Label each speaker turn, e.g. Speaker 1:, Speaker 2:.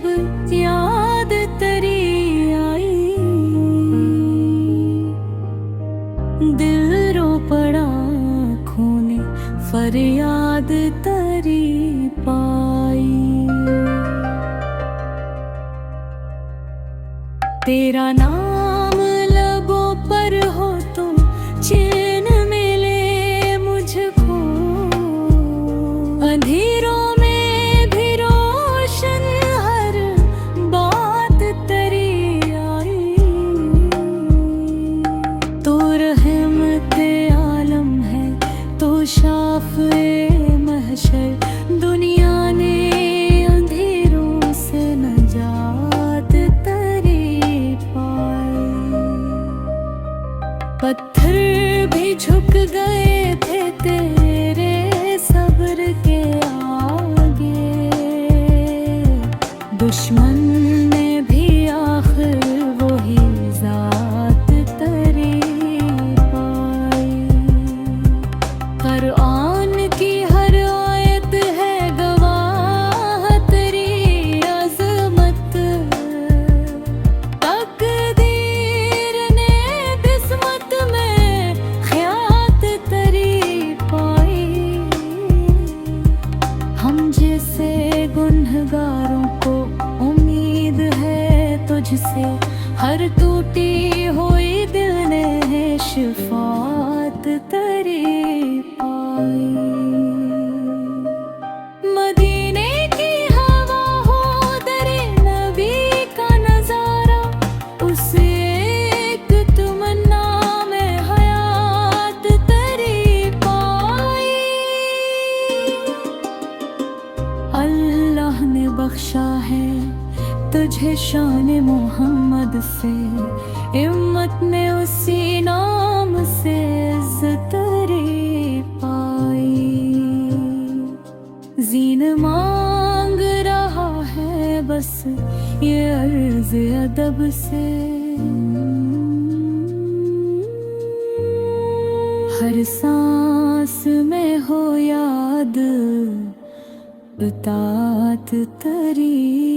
Speaker 1: जब याद तेरी आई, दिल रो पड़ा आँखों ने फरियाद तेरी पाई। तेरा नाम लबों पर हो तो चैन मिले मुझको, अंधेरों में भी रोशन हर बात तेरी आई। तो रहमते आलम है तो शाफ़े महशर, दुनिया ने अंधेरों से नजात तेरी पाई। पत्थर भी झुक गए थे तेरे सब्र के आगे, दुश्मन ने भी आखिर वही जात तेरी पाई। कुरान की हर आयत है गवाह तेरी अज़मत, तकदीर ने किस्मत में ख़यात तेरी पाई। हम जैसे गुनहगारों को उम्मीद है तुझसे, हर टूटी हुई दिल ने है शिफात तेरी पाई। मदीने की हवा हो दरे नबी का नजारा, उसे एक तमन्ना में हयात तेरी पाई। अल्लाह ने बख्शा है तुझे शान मोहम्मद से, हिम्मत ने उसी नाम से इज़्ज़त तेरी पाई। जीन मांग रहा है बस ये अर्ज़ अदब से, हर सांस में हो याद इताअत तेरी